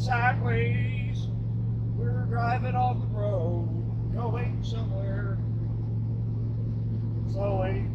sideways. We're driving on the road, going somewhere slowly.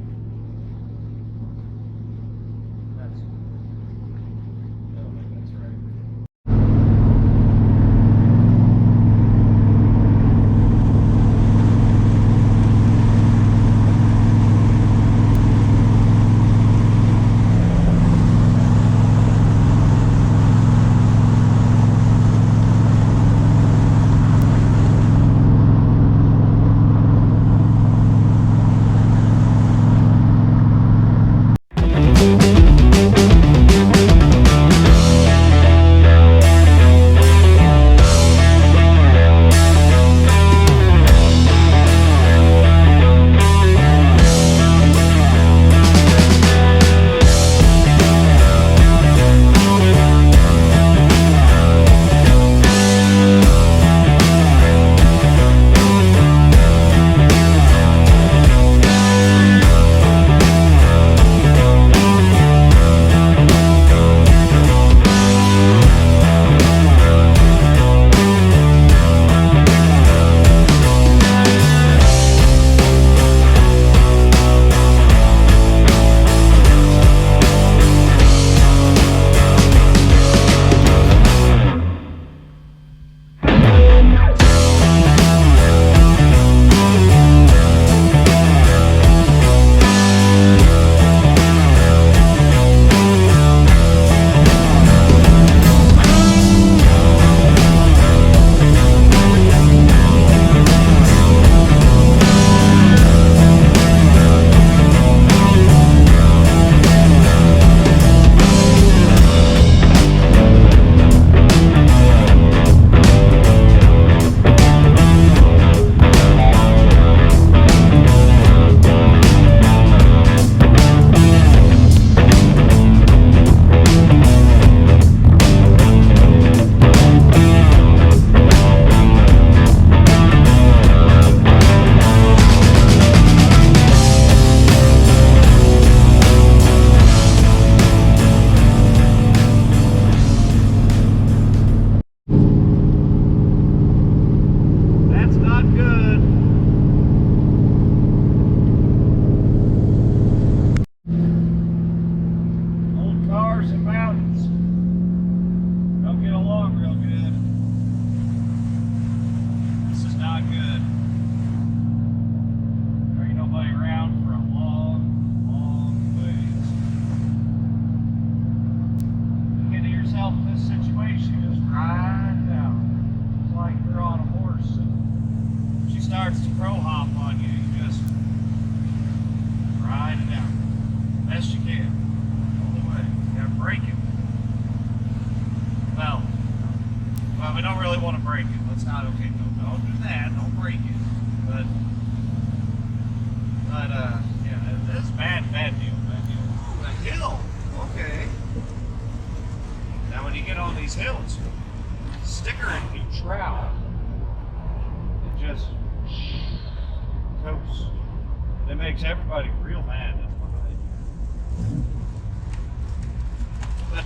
Everybody real mad, that's why.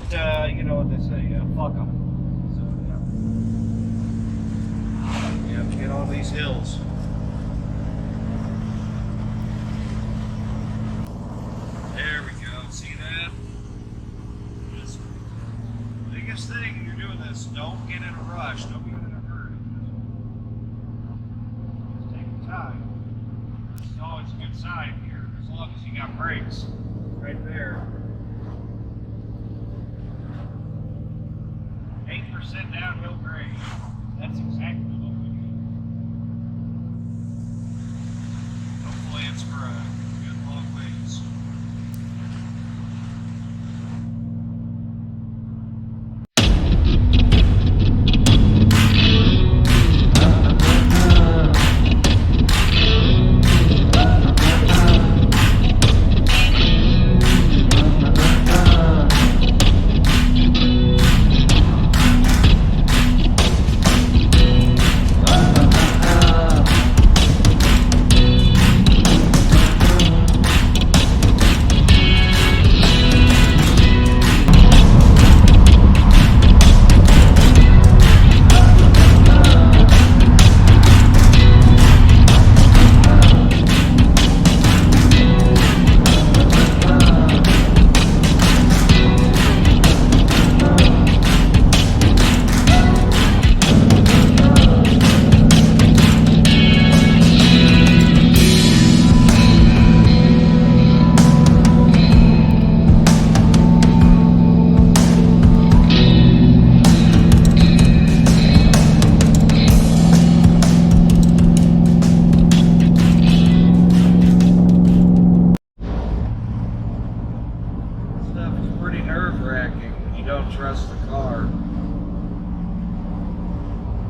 But you know what they say, fuck them. So yeah, get on these hills. There we go. See that? Just biggest thing when you're doing this, don't get in a rush. Don't get in a hurry. Just take your time. It's always a good sign here, as long as you got brakes right there. 8% downhill grade. That's exactly what we need. Hopefully it's for a good long ways.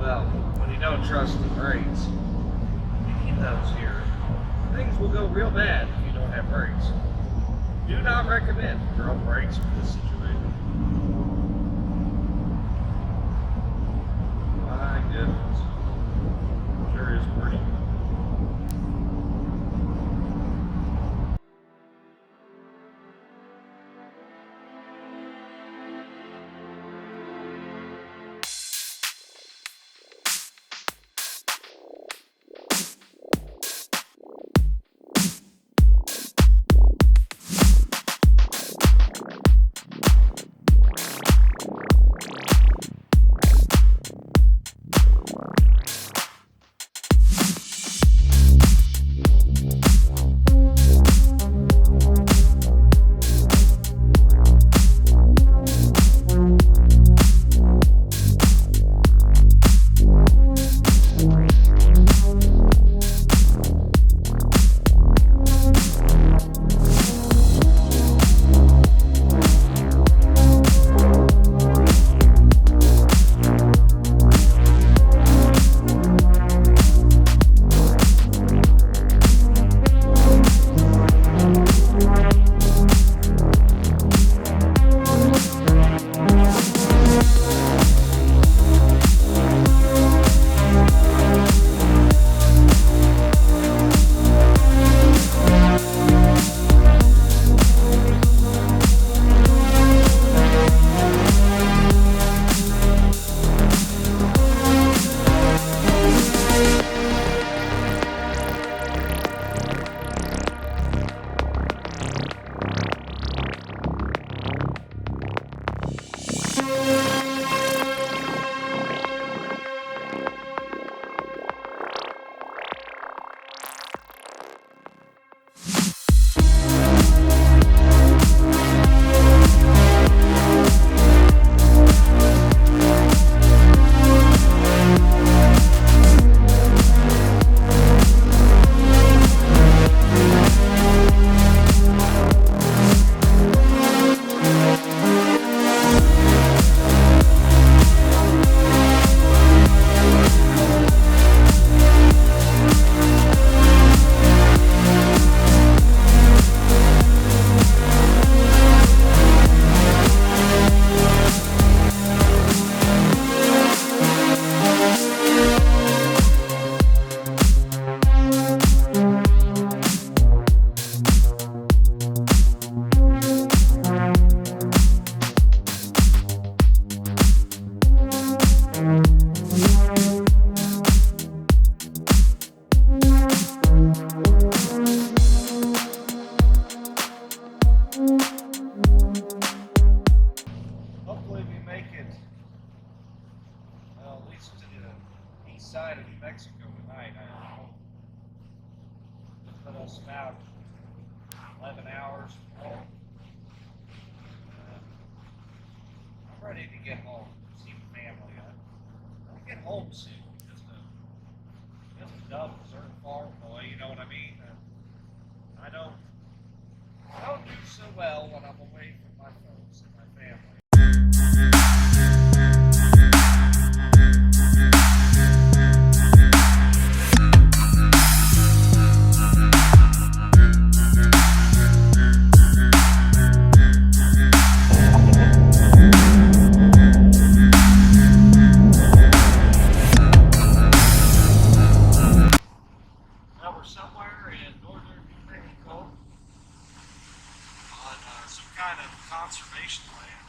Well, when you don't trust the brakes, you get those here. Things will go real bad if you don't have brakes. Do not recommend drum brakes for this situation. My goodness. Sure is pretty. Side of New Mexico tonight. I put us about 11 hours. I'm ready to get home, see the family. I'll get home soon. Just a dumb desert farm boy, you know what I mean? I don't do so well when I'm away from my folks and my family. Conservation land.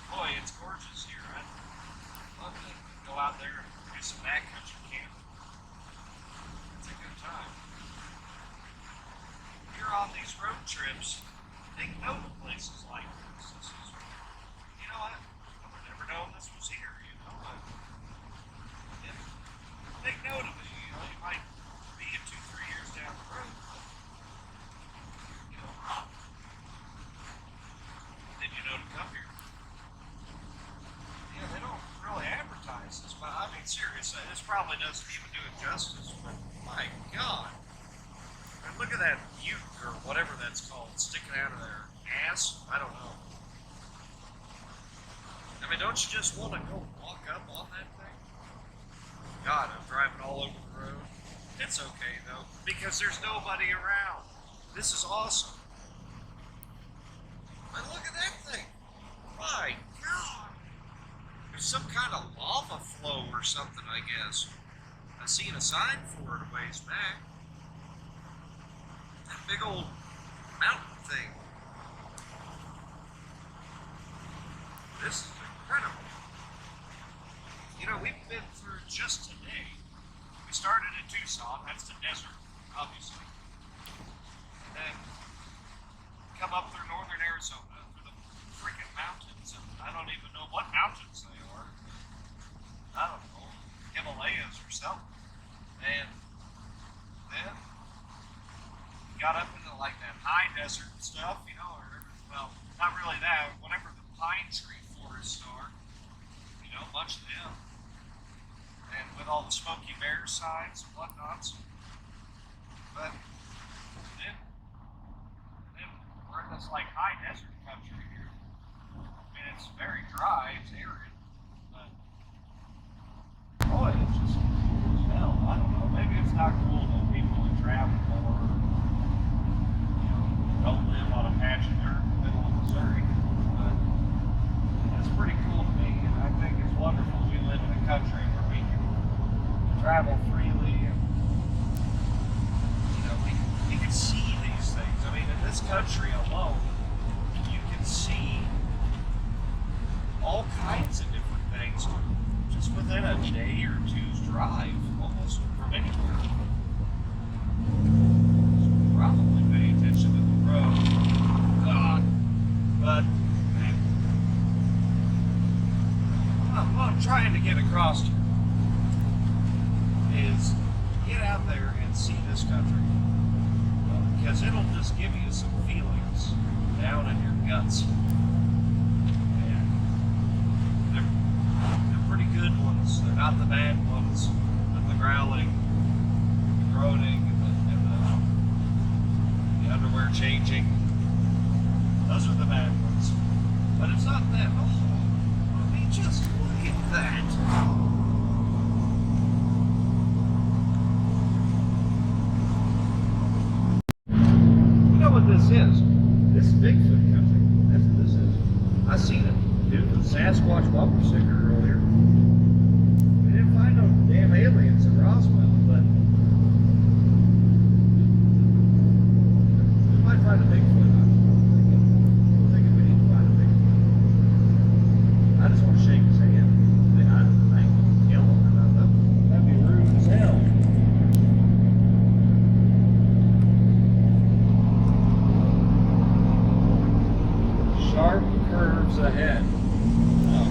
Boy, it's gorgeous here. I'd love to go out there and do some backcountry camping. It's a good time. If you're on these road trips, take note of places like this. This is, you know, I would never known this was here, you know. Take note of it. You know, you might be 2-3 years down the road. To come here. Yeah, they don't really advertise this, but I mean, seriously, this probably doesn't even do it justice, but my God. And look at that butte, or whatever that's called, sticking out of their ass. I don't know. I mean, don't you just want to go walk up on that thing? God, I'm driving all over the road. It's okay though, because there's nobody around. This is awesome. And look at that thing. My God. There's some kind of lava flow or something, I guess. I seen a sign for it a ways back. That big old mountain thing. This is incredible. You know, we've been through just today. We started in Tucson, that's the desert, obviously. And then come up through northern Arizona, through the freaking mountains, and I don't even know what mountains they are. I don't know, Himalayas or something. And then got up into like that high desert stuff, you know, or, well, not really that, whatever the pine tree forests are, you know, a bunch of them. And with all the Smoky Bear signs and whatnots. But then we're in this like high desert country here. I mean, it's very dry, it's arid, but boy, it's just hell. I don't know. Maybe it's not cool to people who travel more, you know, don't live on a patch of dirt in the middle of Missouri. But it's pretty cool to me, and I think it's wonderful we live in a country where we can travel freely, and you know, we can see these things. I mean, in this country alone, you can see all kinds of different things just within a day or two's drive, almost from anywhere. So probably pay attention to the road. But man, what I'm trying to get across here is get out there and see this country, because it'll just give you some feelings down in your guts, and they're pretty good ones. They're not the bad ones, but the growling, the groaning, and the underwear changing. Those are the bad ones, but it's not that. Oh, I mean, just look at that. This is Bigfoot country. That's what this is. I seen it, dude, the Sasquatch bumper sticker earlier. We didn't find no damn aliens in Roswell, but we might find a Bigfoot. I'm thinking we need to find a Bigfoot. I just want to shake his hand. I ain't gonna kill him or nothing. That'd be rude as hell. Sharp curves ahead. Oh.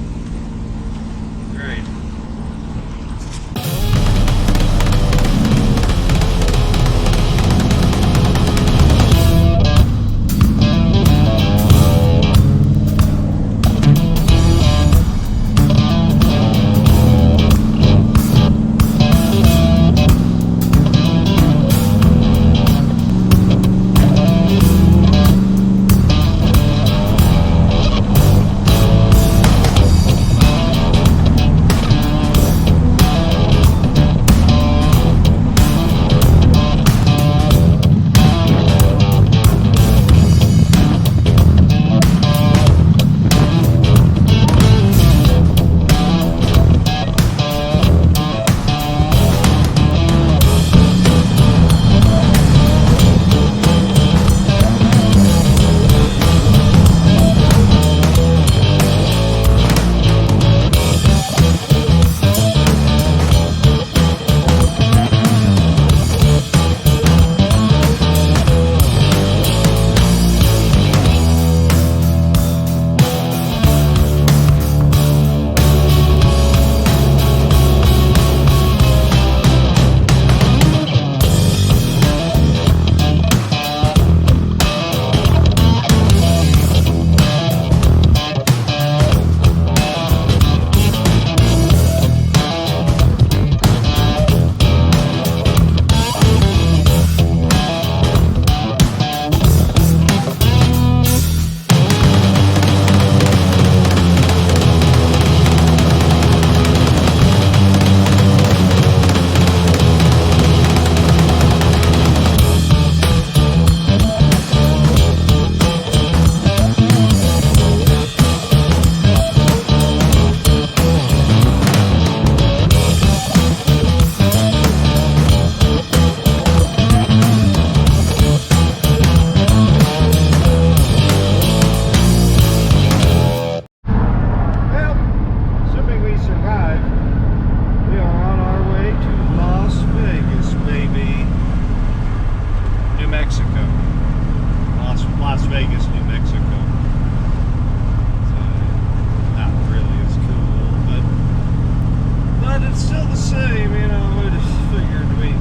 same, you know. I just figured we'd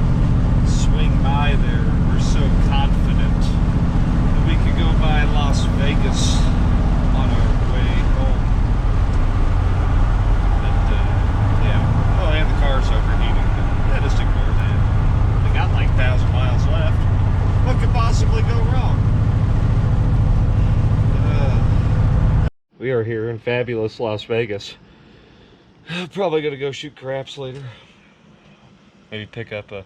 swing by there. We're so confident that we could go by Las Vegas on our way home. But, yeah. Oh, and the car's overheating. But yeah, just ignore that. They got like 1,000 miles left. What could possibly go wrong? We are here in fabulous Las Vegas. Probably gonna go shoot craps later. Maybe pick up a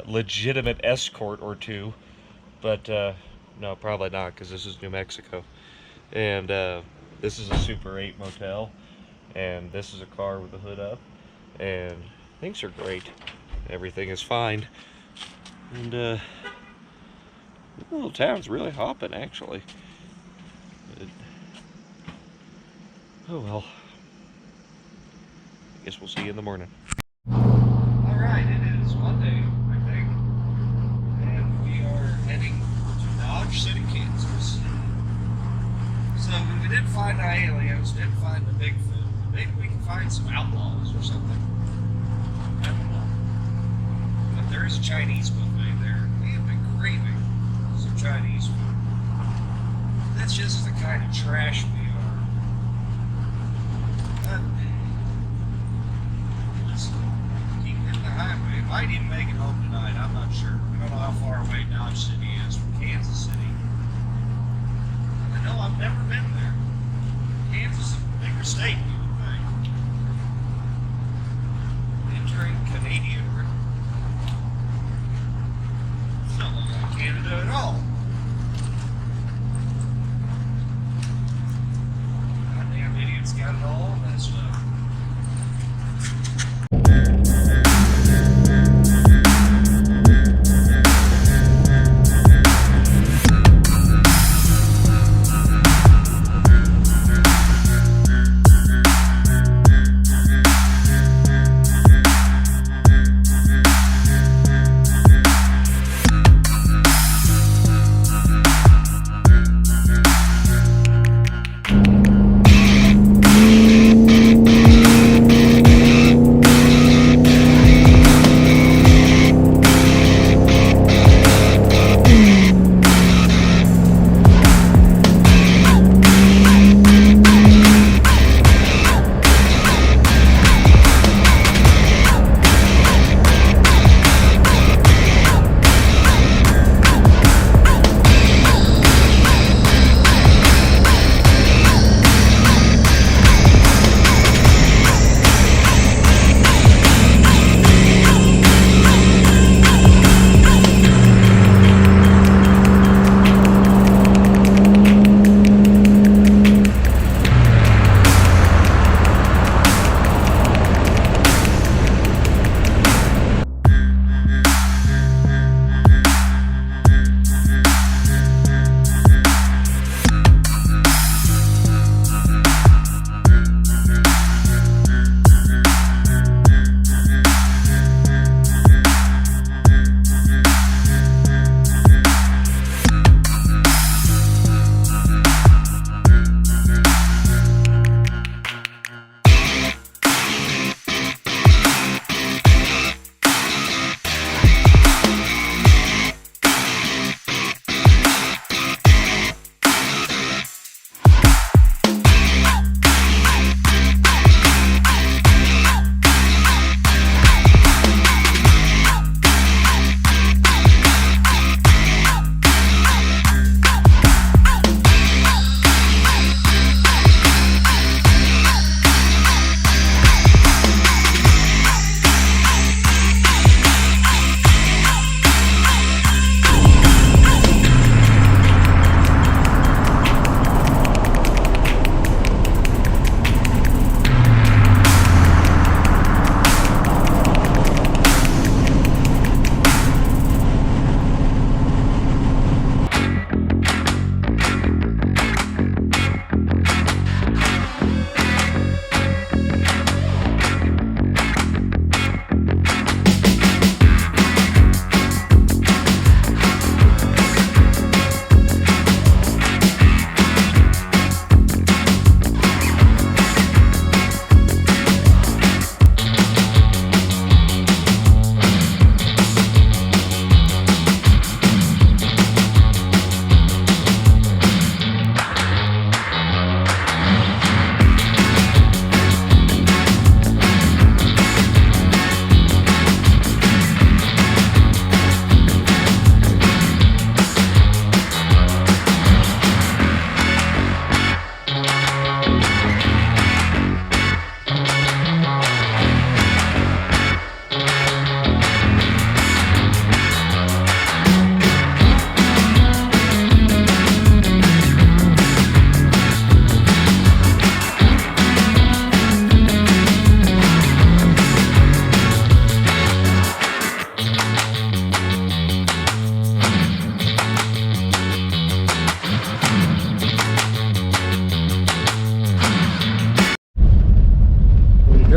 legitimate escort or two, but no, probably not, because this is New Mexico, and this is a Super 8 motel, and this is a car with the hood up, and things are great. Everything is fine, and the little town's really hopping, actually. Oh well. I guess we'll see you in the morning. Alright, it is Monday, I think. And we are heading to Dodge City, Kansas. So we didn't find the aliens, didn't find the Bigfoot. Maybe we can find some outlaws or something. I don't know. But there is a Chinese buffet there. We have been craving some Chinese food. That's just the kind of trash we are. Might even make it home tonight, I'm not sure. I don't know how far away Dodge City is from Kansas City. I know I've never been there. Kansas is a bigger state, you would think. Entering Canadian River. It's not like Canada at all. Goddamn idiots got it all messed up.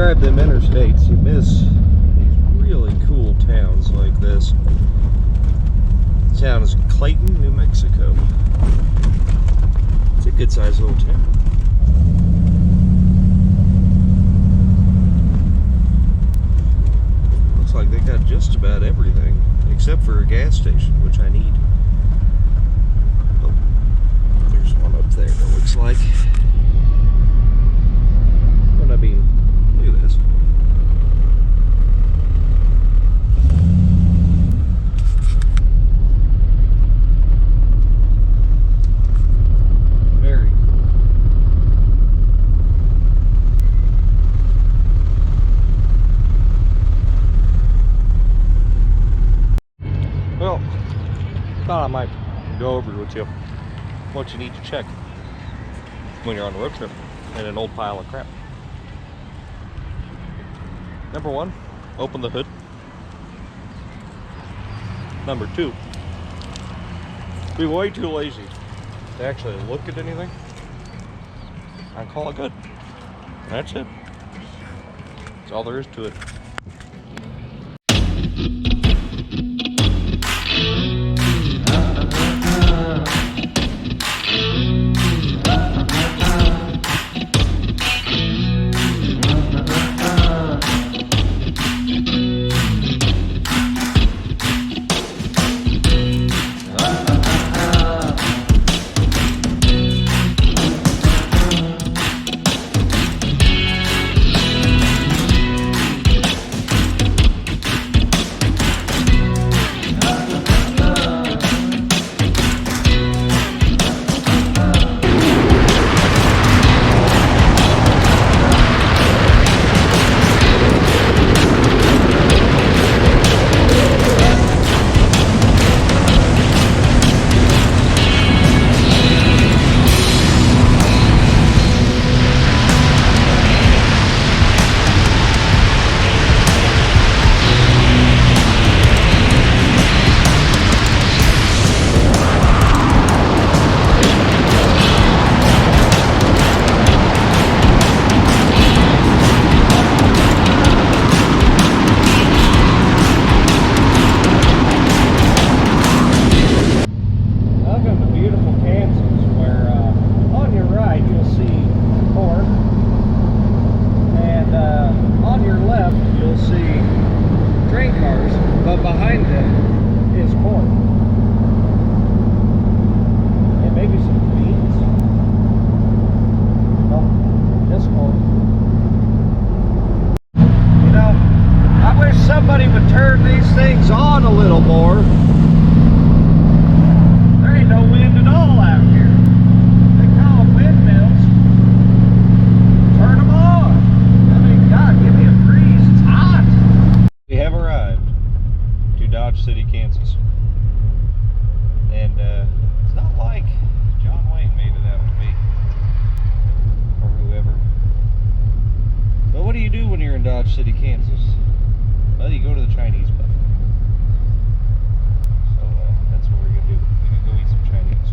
drive them interstates, you miss these really cool towns like this. The town is Clayton, New Mexico. It's a good sized little town. Looks like they got just about everything, except for a gas station, which I need. Oh, there's one up there, it looks like. I mean, look at this. Very cool. Well, thought I might go over with you what you need to check when you're on a road trip in an old pile of crap. Number one, open the hood. Number two, be way too lazy to actually look at anything and call it good. That's it. That's all there is to it. Dodge City, Kansas. Well, you go to the Chinese buffet. So that's what we're going to do. We're going to go eat some Chinese.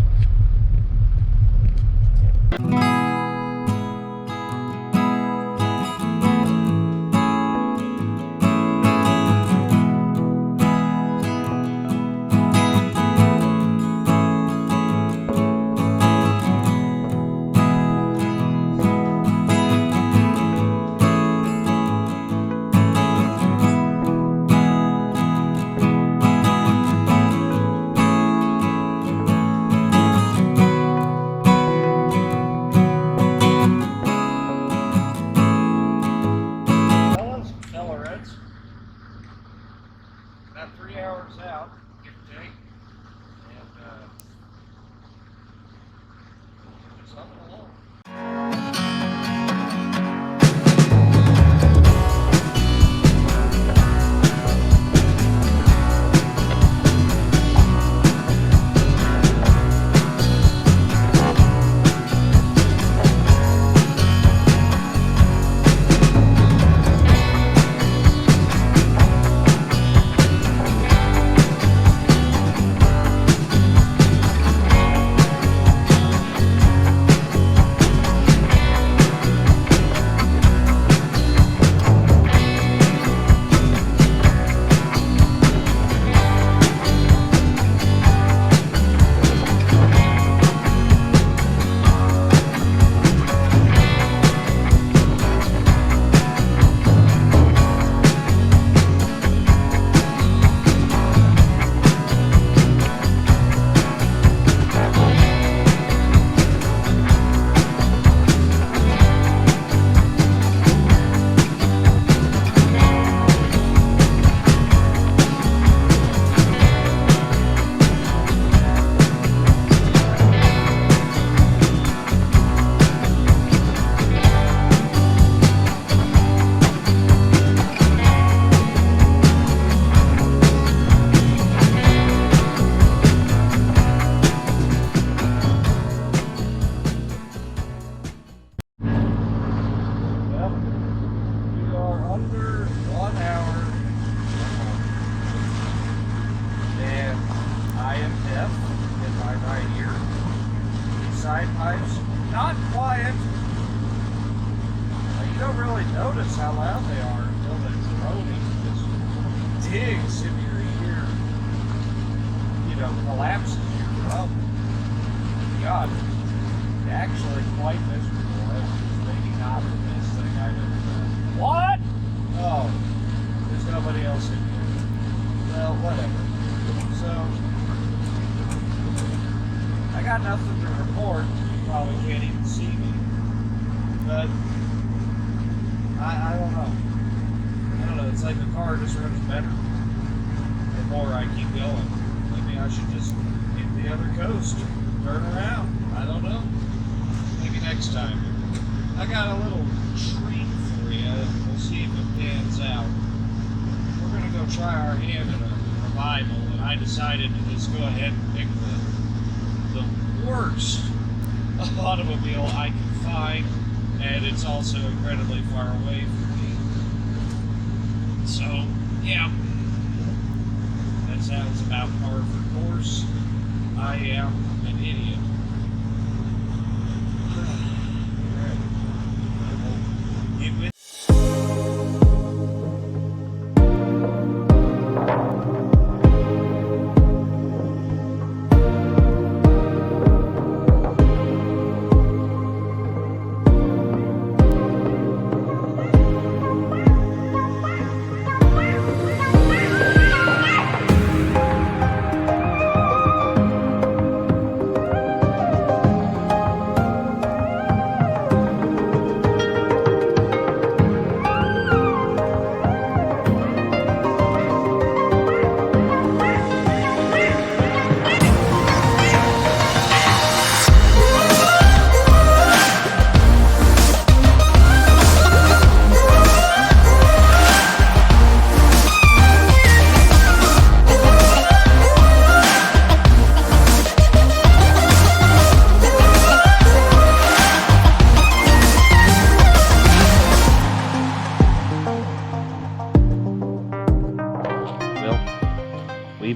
About 3 hours out, give or take, and just humming along. not quiet. You don't really notice how loud they are until the droning just digs into your ear, you know, collapses your throat. God, actually quite miserable. It was maybe not the best thing I've ever done. What? Oh, there's nobody else in here. Well, whatever. So, I got nothing to report. You probably can't even see me. But I don't know. I don't know. It's like the car just runs better the more I keep going. Maybe I should just hit the other coast, turn around. I don't know. Maybe next time. I got a little treat for you. We'll see if it pans out. We're gonna go try our hand at a revival, and I decided to just go ahead and pick the worst automobile I could find. And it's also incredibly far away from me. So, yeah. That sounds about par for course. I am an idiot. Alright. I will get with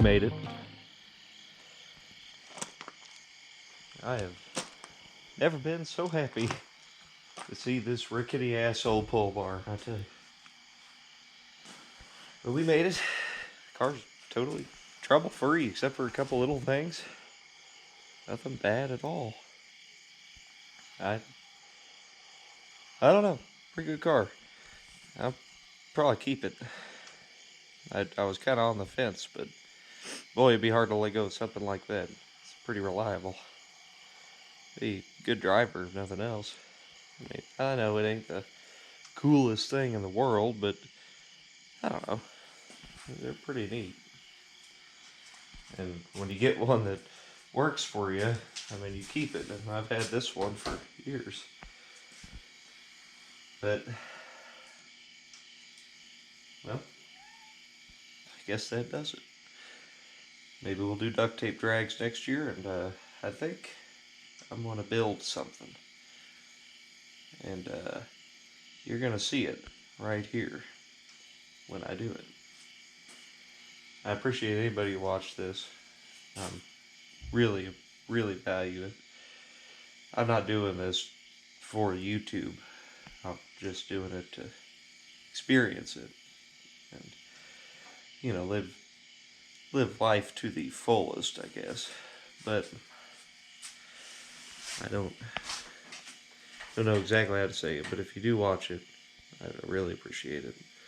made it. I have never been so happy to see this rickety asshole pull bar, I tell you. But we made it. The car's totally trouble-free except for a couple little things. Nothing bad at all. I don't know. Pretty good car. I'll probably keep it. I was kind of on the fence, but boy, it'd be hard to let go of something like that. It's pretty reliable. Be a good driver, if nothing else. I mean, I know it ain't the coolest thing in the world, but I don't know. They're pretty neat. And when you get one that works for you, I mean, you keep it. And I've had this one for years. But, well, I guess that does it. Maybe we'll do duct tape drags next year, and I think I'm going to build something. And you're going to see it right here when I do it. I appreciate anybody who watched this. Really, really value it. I'm not doing this for YouTube. I'm just doing it to experience it. And, you know, live life to the fullest, I guess. But I don't know exactly how to say it, but if you do watch it, I really appreciate it.